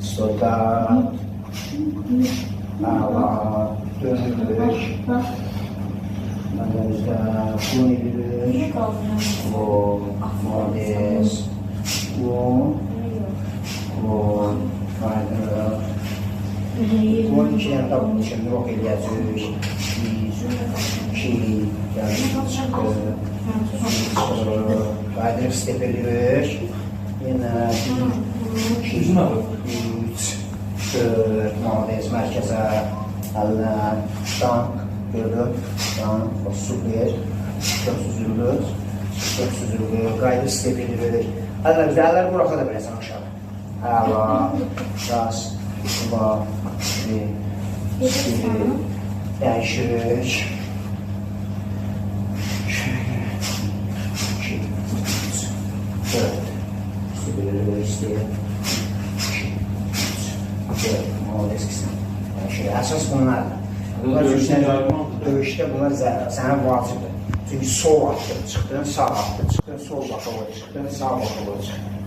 Soldat. Ala. Dönülür. Önümüzdə buyurur. O. Moldes. O. Faydalı. Bu iki dənə tabi üçün rok eləyəcək. 2, Qaydır step edilir. Yenə 2, 3, 4, moldes mərkəzə əlindən tank görülür. Tank, super, çox süzülür. Qaydır step edilir. Əllər buraxa da biləsən aşağı. Əla, rast, va, dəyişir. Əsas bunlardır. Bunlar döyüşdə bunlar sənə vacibdir. Çünki sol atdır, çıxdın, sağ atdır, çıxdın, sol baxa çıxdın, sağ baxa çıxdın.